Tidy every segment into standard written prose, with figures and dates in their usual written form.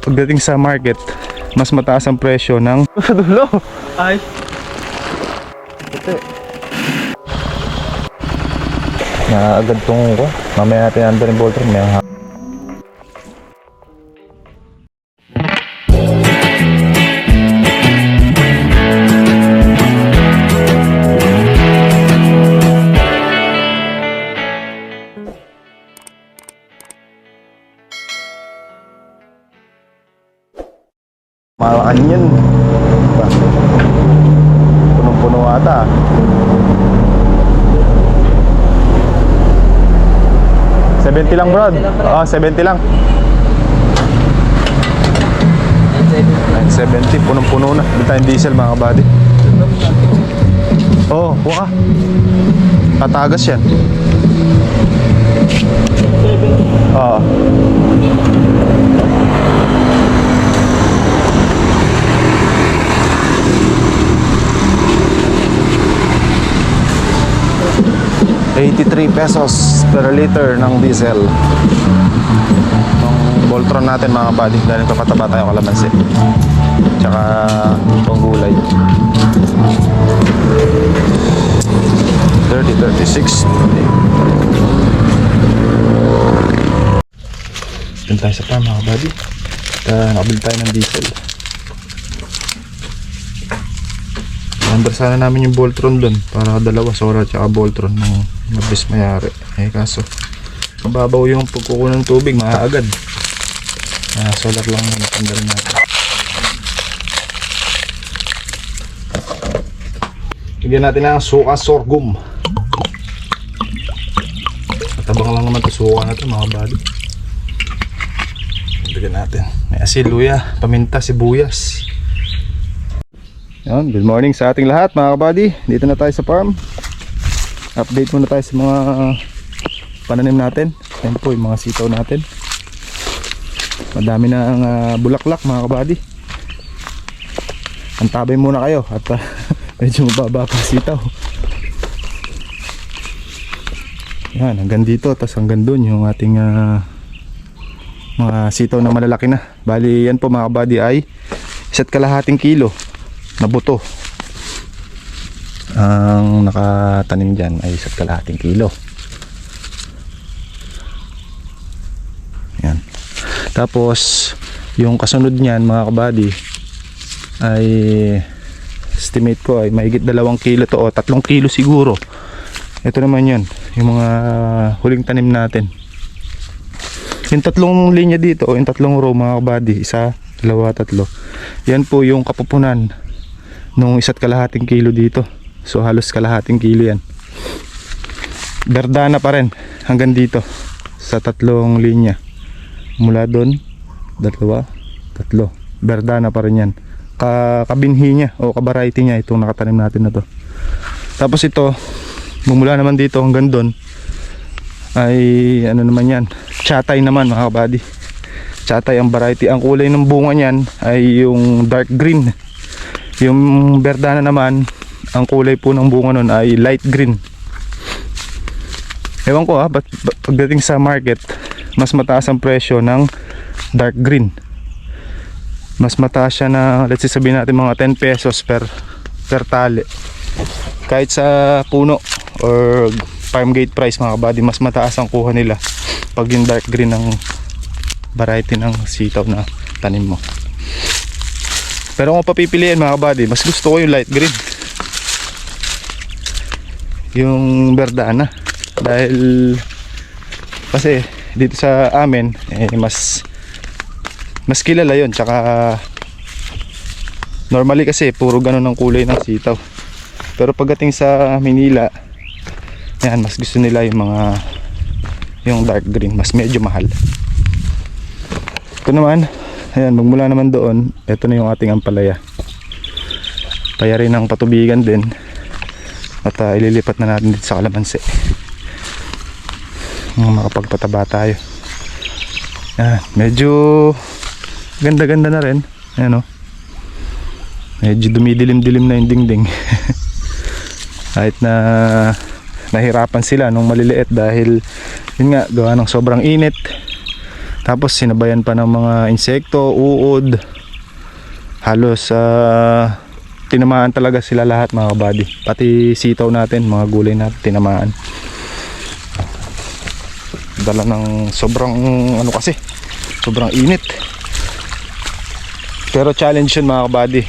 pagdating sa market, mas mataas ang presyo ng sa dulo. Ay. Agad tong ko. Mamaya natin andun yung Voltron. May malakan yun. Punong-puno ata. $70 lang, bro. 70 lang. 970, punong-puno na. Hindi tayong diesel, mga kabady. Oo, buka. Tatagas yan. Oo. ₱83 per liter ng diesel. Itong Voltron natin, mga kabady, dahil papataba tayo kalamansi tsaka itong gulay. 36. Dito tayo sa farm, mga kabady. Nakabili tayo ng diesel. Under sana namin yung Voltron dun para dalawa, Sora tsaka Voltron ng mabilis mayari. Kaso mababaw yung pagkukunan ng tubig, maaagad. Solar lang yung natanda natin. Bigyan natin ng suka sorghum. Matabang lang naman ito suka na ito, mga buddy. Bigyan natin. May asin, luya, paminta, sibuyas. Yan, good morning sa ating lahat, mga kabady. Dito na tayo sa farm. Update muna tayo sa mga pananim natin. Yan po yung mga sitaw natin. Madami na ang bulaklak, mga kabady. Antabay muna kayo at medyo mababa pa sitaw. Yan, hanggang dito, tapos hanggang dun yung ating mga sitaw na malalaki na. Bali yan po, mga kabady, ay 1.5 kilo na buto. Ang nakatanim dyan ay 1.5 kilo. Yan. Tapos yung kasunod nyan, mga kabady, ay estimate ko ay mahigit 2 kilo to o 3 kilo siguro. Ito naman yun, yung mga huling tanim natin. Yung 3 linya dito o yung 3 row, mga kabady, 1, 2, 3, yan po yung kapupunan nung 1.5 kilo dito. So halos 1.5 kilo yan. Berdana pa rin hanggang dito sa 3 linya. Mula doon 2, 3. Berdana pa rin yan. Kabinhi niya o ka-variety niya itong nakatanim natin na to. Tapos ito, mumula naman dito hanggang doon ay ano naman yan, chatay naman, mga kabady. Chatay ang variety. Ang kulay ng bunga niyan ay yung dark green. Yung berdana naman, ang kulay po ng bunga nun ay light green. Ewan ko ba't pagdating sa market, mas mataas ang presyo ng dark green. Mas mataas siya na, let's say sabihin natin mga 10 pesos per tali. Kahit sa puno or farm gate price, mga kabady, mas mataas ang kuha nila pag yung dark green ng variety ng sitaw na tanim mo. Pero kung papipiliin, mga kabady, mas gusto ko yung light green, yung berdana, dahil kasi dito sa amin mas kilala yun. Tsaka normally kasi puro ganun ang kulay ng sitaw. Pero pagdating sa Manila, yan, mas gusto nila yung dark green, mas medyo mahal. Ito naman, ayan, magmula naman doon, ito na yung ating ampalaya. Kaya rin ang patubigan din. At ililipat na natin dito sa kalamansi. Makapagpataba tayo. Ayan, medyo ganda-ganda na rin. Ayan, medyo dumidilim-dilim na yung dingding. Kahit na nahirapan sila nung maliliit dahil yun nga, gawa ng sobrang init Tapos sinabayan pa ng mga insekto, uod. Halos tinamaan talaga sila lahat mga kabady. Pati sitaw natin, mga gulay natin tinamaan. Dala ng sobrang ano kasi, sobrang init. Pero challenge yun mga kabady.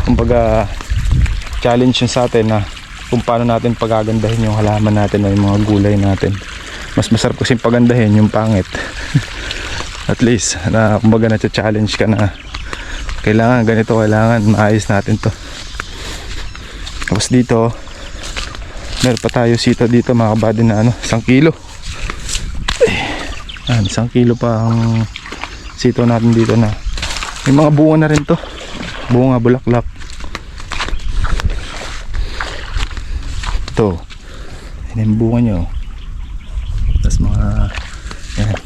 Kumbaga challenge yun sa atin na kung paano natin pagagandahin yung halaman natin o yung mga gulay natin. Mas masarap kasi pagandahin yung pangit. At least na kumbaga na-challenge ka na kailangan ganito, kailangan maayos natin to. Tapos dito meron pa tayo sitaw dito mga kabady na 1 kilo. 1 kilo pa ang sitaw natin dito na may mga bunga na rin to, bunga bulaklak. Ito yan yung bunga nyo, tapos mga yan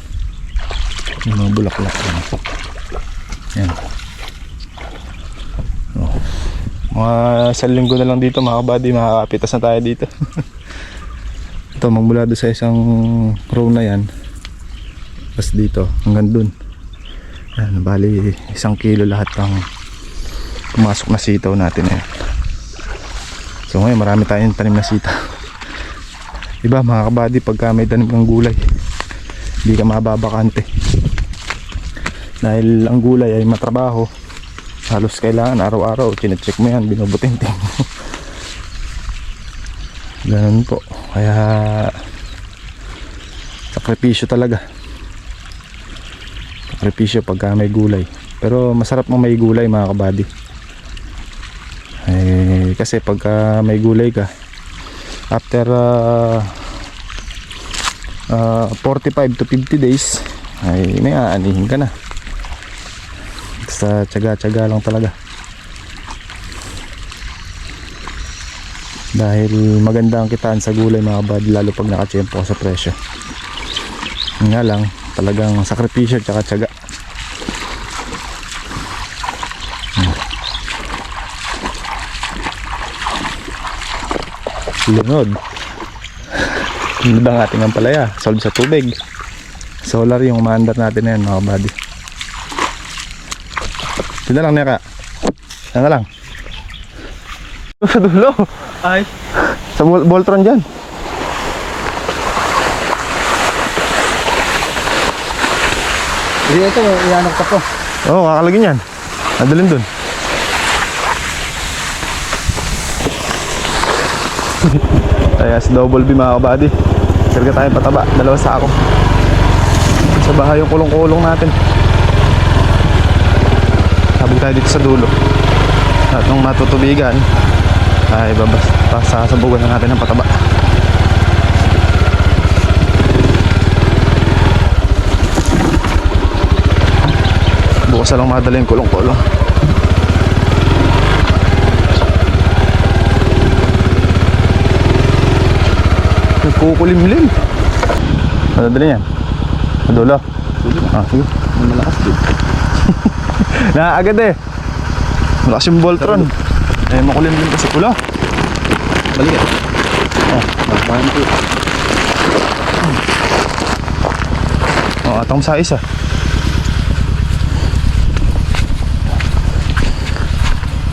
yung mga bulaklak yan. Mga 1 linggo na lang dito mga kabady, makakapitas na tayo dito. Ito magmula doon sa isang row na yan, tapos dito hanggang dun yan, bali 1 kilo lahat ng pumasok na sitaw natin yan. So ngayon marami tayong tanim na sitaw. Diba mga kabady, pagka may tanim ng gulay hindi ka mababakante, dahil ang gulay ay matrabaho. Halos kailangan araw-araw chinecheck mo yan, binubuting-ting mo. Ganun po, kaya sakripisyo talaga, sakripisyo pagka may gulay. Pero masarap mong may gulay mga kabady, kasi pagka may gulay ka after 45 to 50 days ay may aanihin ka na. Sa tiyaga-tiyaga lang talaga, dahil maganda ang kitaan sa gulay mga kabady, lalo pag nakatsyempo sa presyo. Nga lang talagang sakripisyo at tiyaga. Lunod lunod ang ating ampalaya, solve sa tubig. Solar yung umaandar natin na yan mga kabady. Ito na lang neka. Yan na lang. Sa dulo. Ay. Sa Voltron dyan. Ito, iyanok ka po. Oo, kakalagin yan. Nadalin dun. Kaya sa double B mga kabady, karga tayong pataba, 2 sako. Sa bahay yung kulong-kulong natin. Habig tayo dito sa dulo, at nung matutubigan ay sasabugan na natin ng pataba. Bukas na lang madali yung kulong-kulong. Nagkukulimlim. Madali yan. Sa dulo. Sige. Malakas din. Agad eh. Malakas yung Voltron. Makulimlim kasi pula. Balikan. Magpahan po. Atong sa isa.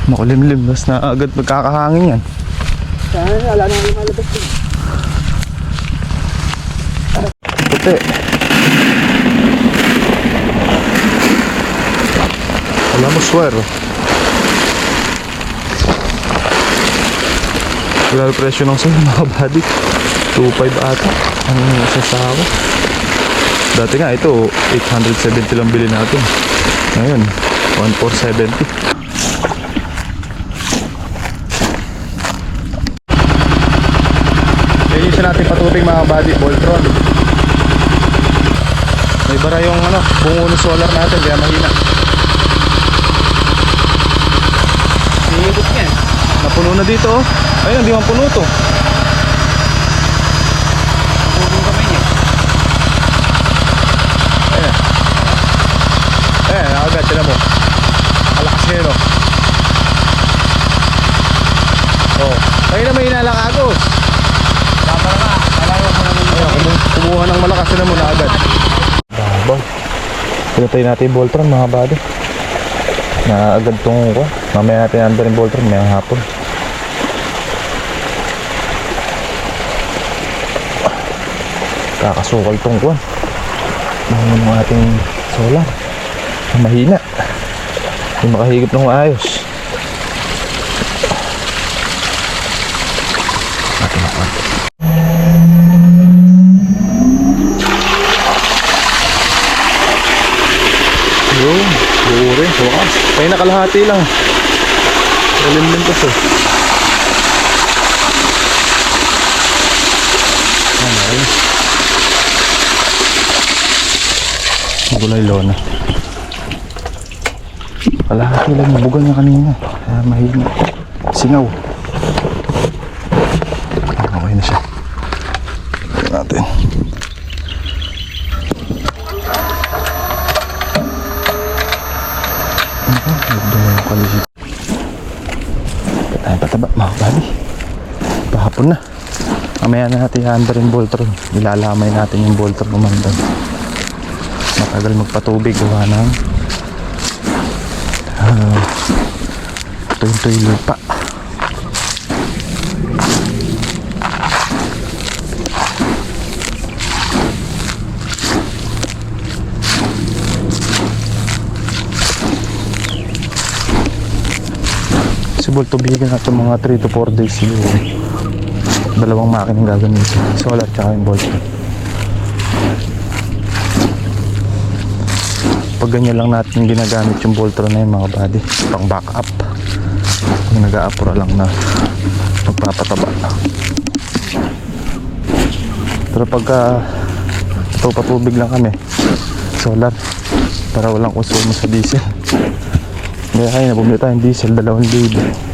Makulimlim. Mas na agad magkakahangin yan. Sana wala nang lumalabas din. Puti. Wala mo swear. Wala yung presyo ng sayo mga kabady. 2.5 ata ang isang sako. Dati nga ito 870 lang bilhin natin. Ngayon 1,470. Linisin natin patuting mga kabady, Voltron. May bara yung bungo ng solar natin kaya mahina. Iikot niya. Napuno na dito oh. Ayun, hindi man puno to. Napulong kamay niya. Ayan. Ayan, nakagad, tinan mo. Malakas ngayon oh. Oh, kayo na may inalang agos. Babara ka. Kalawa ko naman. Ayan, kumuha ng ng malakas na muna agad. Babaw. Pinatay natin yung Voltron mga bado. Na agad tong ko. Mamaya natin under yung Voltron ngayong hapon. Kakasukal tong kuwan. Mahina ng ating solar. Mahina. Hindi makahigip ng maayos. Natin ako. Yun, buo rin. Wakas. Kaya nakalahati lang. Malimlim ko to. Ayan. Gulay lona. Kalahati lang yung bugal niya kanina. Kaya mahina. Singaw. Okay na siya. Tignan natin. Nagdala yung kaligid. Patay pataba mga babi. Pahapon na. Mamaya na natin i-under yung Voltron. Ilalamay natin yung Voltron umandan. Matagal magpatubig gawa ng tuy-tuy lupa. Sibol tubigan natin mga 3 to 4 days siguro. Dalawang makinang gagamitin, solar tsaka yung Voltron. Pag ganyan lang natin ginagamit yung Voltron na yung mga body pang backup, kung nag-a-apura lang na magpapataba. Pero pagka patubig lang kami solar para walang konsumo sa diesel, kaya kaya na bumili tayong diesel 2,000.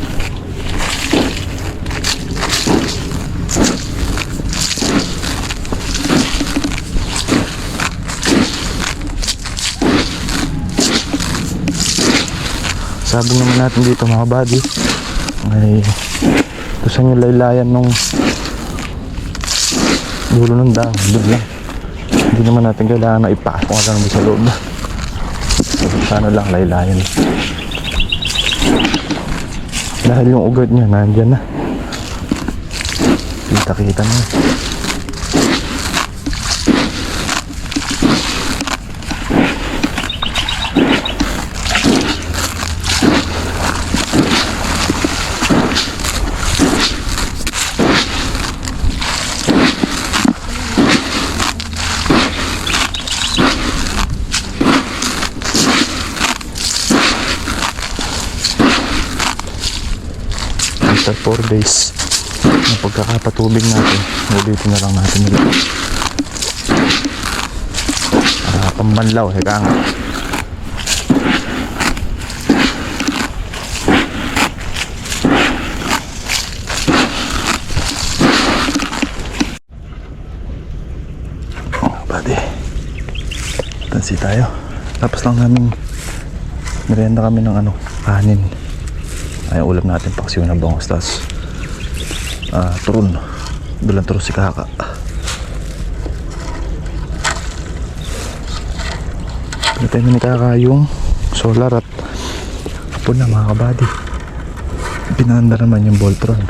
Sabi naman natin dito mga buddy, ay tusan yung laylayan nung dulo ng dam, doon lang. Hindi naman natin kailangan na ipasok hanggang sa loob na. So, sana lang laylayan. Dahil yung ugat niya nandyan na. Kita-kita na. After 4 days ng pagkakapatubig natin, ulitin na lang natin nila pambanlaw, heka nga. Buddy, tansi tayo. Tapos lang namin merienda kami ng kanin. Ay ulam natin paksiw na bangos, tas turon, dalang turon si kaka. Pinatay na ni kaka yung solar at hapon na mga kabady. Pinanda naman yung Voltron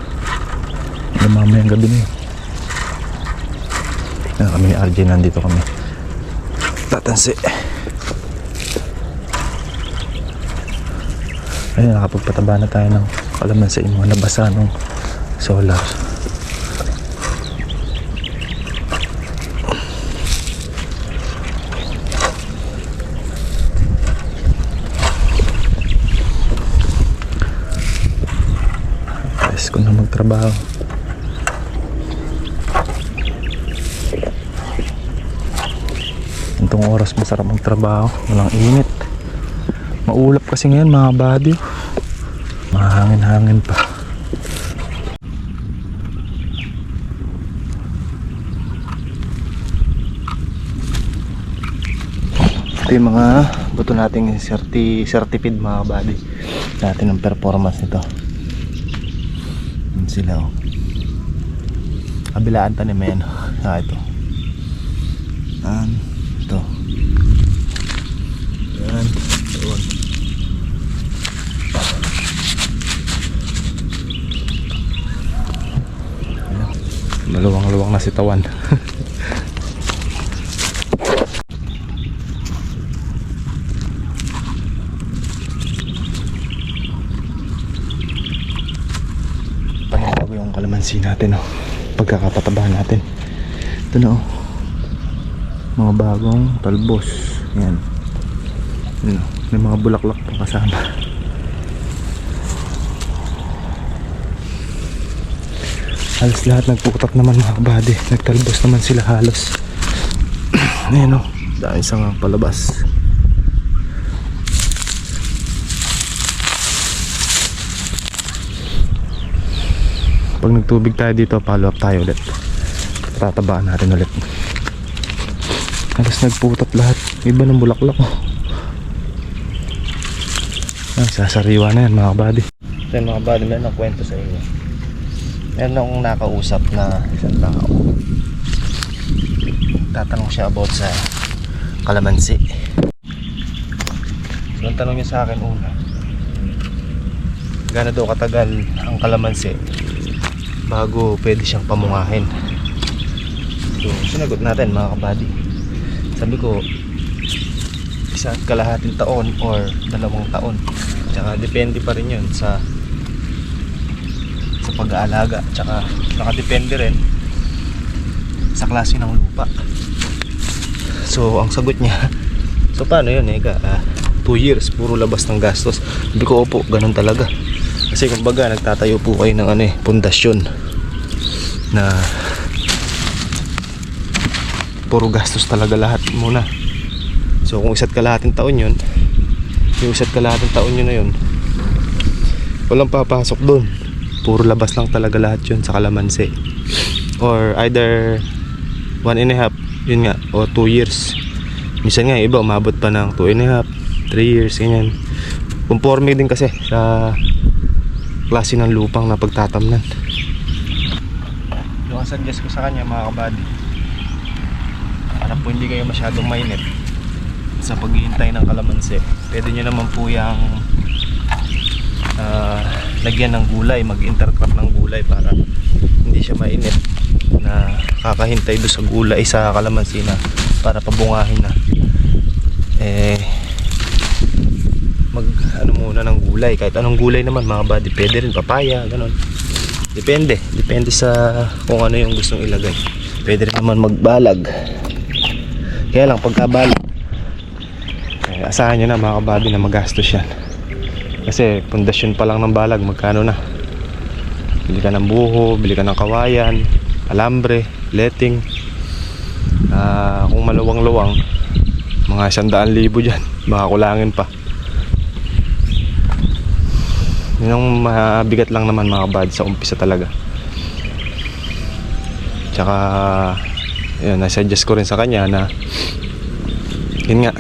mamayang gabi na yun. Yan kami ni RJ, nandito kami tatansi. Ayun, nakapagpataba na tayo ng kalamansi, yung mga nabasa ng solar. Ayos ko na magtrabaho. Itong oras masarap magtrabaho, walang init. Maulap kasi ngayon mga body. Mahangin-hangin pa. Ito yung mga buto nating certified mga body natin ng performance nito. Yan sila oh. Kabilaan tanim yan. Ito Ito. Yan. Doon. Maluwang-luwang na si Tawan. Panibago yung kalamansi natin, oh. Pagkakapatabahan natin. Ito na, oh. Mga bagong talbos. Yan. Yan, oh. May mga bulaklak pa kasama. Halos lahat nagputak naman mga kabady. Nagtalbos naman sila halos. Ayan, oh. Dahil isang palabas. Pag nagtubig tayo dito, follow up tayo ulit. Tatabaan natin ulit. Halos nagputak lahat. Iba ng bulaklak, oh. Sasariwa na yan mga kabady. So yan mga kabady, meron akong kwento sa inyo. Meron akong nakausap na isang tao. Tatanong siya about sa kalamansi. So ang tanong niya sa akin una, gaano daw katagal ang kalamansi bago pwede siyang pamungahin. So sinagot natin mga kabady. Sabi ko, 1.5 taon or 2 taon. Tsaka depende pa rin yun sa pag-aalaga. Tsaka nakadepende rin sa klase ng lupa. So ang sagot niya, so paano yun 2 years, puro labas ng gastos. Sabi ko, opo, ganun talaga. Kasi kumbaga nagtatayo po kayo ng pundasyon na puro gastos talaga lahat muna. So kung 1.5 taon yun, yung 1.5 taon yun na yun, walang papasok doon. Puro labas lang talaga lahat yun sa kalamansi. Or either 1.5, yun nga, o 2 years. Minsan nga iba umabot pa ng 2.5, 3 years, ganyan. Conforme din kasi sa klase ng lupang na pagtatamnan. Yung suggest ko sa kanya mga kabady, para po hindi kayo masyadong mainit sa paghihintay ng kalamansi, pwede nyo naman po yung lagyan ng gulay, mag-intercrop ng gulay para hindi siya mainit na kakahintay doon sa gulay sa kalamansi na para pabungahin na. Mag muna ng gulay, kahit anong gulay naman mga buddy, pwede rin papaya, ganun. Depende sa kung ano yung gustong ilagay. Pwede rin naman magbalag. Kaya lang pagkabalag, asahan nyo na mga kabady na magastos yan. Kasi pundasyon pa lang ng balag, magkano na. Bili ka ng buho, bili ka ng kawayan, alambre, letting. Kung maluwang-luwang, mga 100,000 dyan, makakulangin pa. Yun ang mabigat lang naman mga kabady sa umpisa talaga. Tsaka yun, nasuggest ko rin sa kanya na yun nga,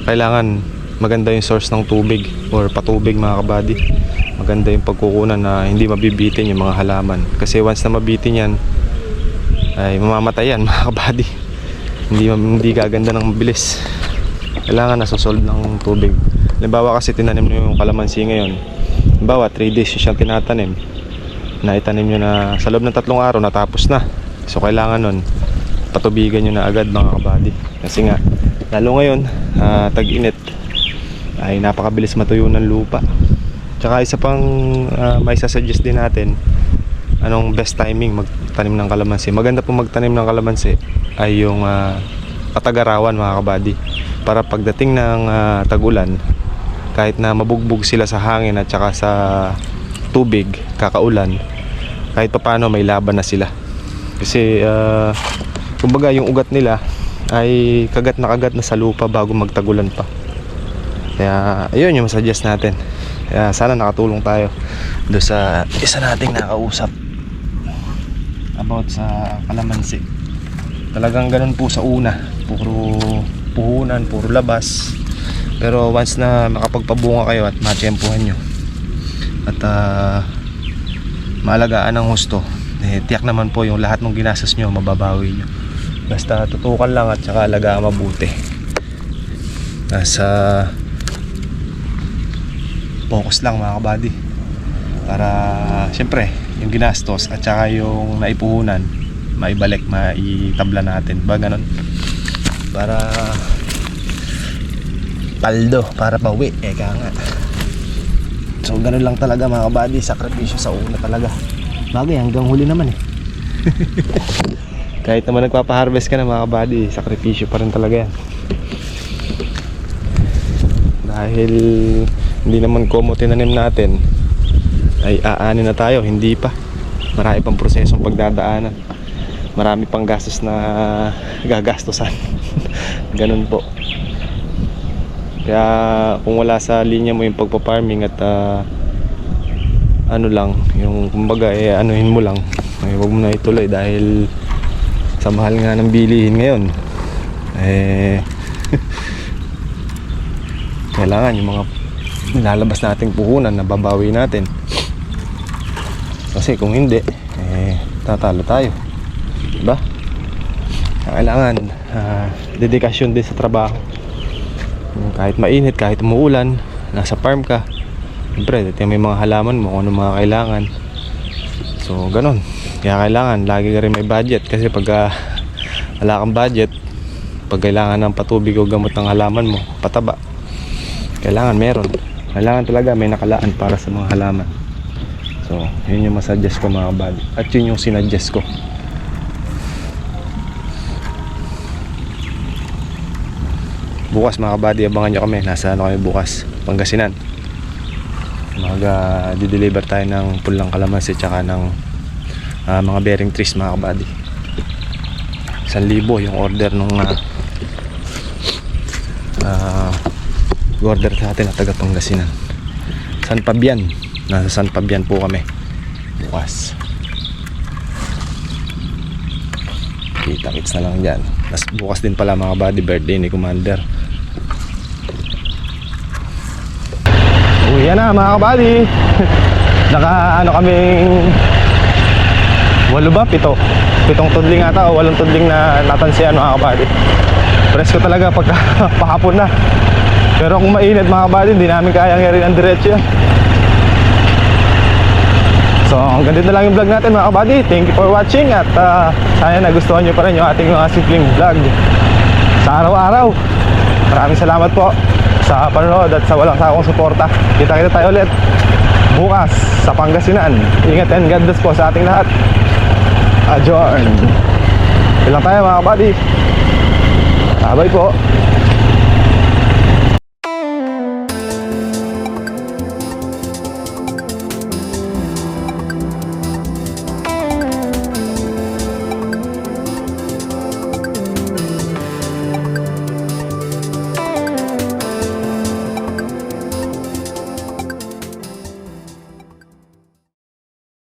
kailangan maganda yung source ng tubig or patubig mga kabady. Maganda yung pagkukunan na hindi mabibitin yung mga halaman. Kasi once na mabitin yan, ay mamamatay yan mga kabady. Hindi gaganda ng mabilis. Kailangan nasosolve ng tubig. Halimbawa kasi tinanim nyo yung kalamansi ngayon. Halimbawa 3 days siyang tinatanim. Naitanim nyo na sa loob ng 3 araw natapos na. So kailangan nun patubigan nyo na agad mga kabady. Kasi nga lalo ngayon tag-init ay napakabilis matuyo ng lupa. Tsaka isa pang may sasuggest din natin, anong best timing magtanim ng kalamansi. Maganda po magtanim ng kalamansi ay yung katag-arawan mga kabady, para pagdating ng tag-ulan, kahit na mabugbog sila sa hangin at saka sa tubig, kakaulan, kahit pa paano may laban na sila. Kasi kumbaga yung ugat nila ay kagat na sa lupa bago magtagulan pa. Kaya ayun yung suggest natin. Kaya sana nakatulong tayo doon sa isa nating nakausap about sa kalamansi. Talagang ganun po sa una, puro puhunan, puro labas. Pero once na makapagpabunga kayo at matsyempuhan nyo at maalagaan ng husto, tiyak naman po yung lahat ng ginastos nyo mababawi nyo. Basta tutukan lang at saka alagaan mabuti. Nasa focus lang mga kabady. Para syempre yung ginastos at saka yung naipuhunan maibalik, maitabla natin. Ba ganun? Para paldo, para pauwi. Eka nga. So ganun lang talaga mga kabady. Sakripisyo sa una talaga. Bagay hanggang huli naman eh. Kahit naman nagpapa-harvest ka na mga kabady, sakripisyo pa rin talaga yan. Dahil hindi naman komo tinanim natin ay aanin na tayo, hindi pa. Marami pang prosesong pagdadaanan. Marami pang gastos na gagastosan. Ganun po. Kaya kung wala sa linya mo yung pagpa-farming at ano lang, yung kumbaga anuhin mo lang, huwag mo na ituloy dahil sa mahal nga ng bilihin ngayon. Kailangan yung mga nilalabas nating puhunan na babawi natin. Kasi kung hindi, tatalo tayo. Diba? Kailangan dedikasyon din sa trabaho. Kahit mainit, kahit umuulan, nasa farm ka, siyempre dito may mga halaman mo kung ano mga kailangan. So ganun. Kaya kailangan lagi ka rin may budget. Kasi pag wala kang budget, pag kailangan ng patubig o gamot ng halaman mo, pataba, kailangan meron. Kailangan talaga may nakalaan para sa mga halaman. So yun yung masuggest ko mga buddy. At yun yung sinuggest ko. Bukas mga kabady, abangan nyo kami. Nasa ano kami bukas? Pangasinan. Di-deliver tayo ng pulang kalamansi tsaka ng mga bearing trees mga kabady. 1,000 yung order nung order sa atin na taga Pangasinan. San Fabian. Nasa San Fabian po kami bukas. Kita-kits na lang dyan. Tapos bukas din pala mga kabady, birthday ni Commander. Uwi na mga kabady. Naka ano kaming 8 ba? 7 tudling ata o 8 tudling na natansiyan mga kabady. Presko talaga pagka pahapon na. Pero kung mainit mga kabady, hindi namin kayang rin ang diretso yan. So hanggang dito lang yung vlog natin mga kabady. Thank you for watching. At sana nagustuhan nyo pa rin yung ating mga simpleng vlog sa araw-araw. Maraming salamat po sa panonood at sa walang sawang suporta. Kita-kita tayo ulit bukas sa Pangasinan. Ingat and God bless po sa ating lahat. Adjourn. Ilang tayo mga kabady. Bye po.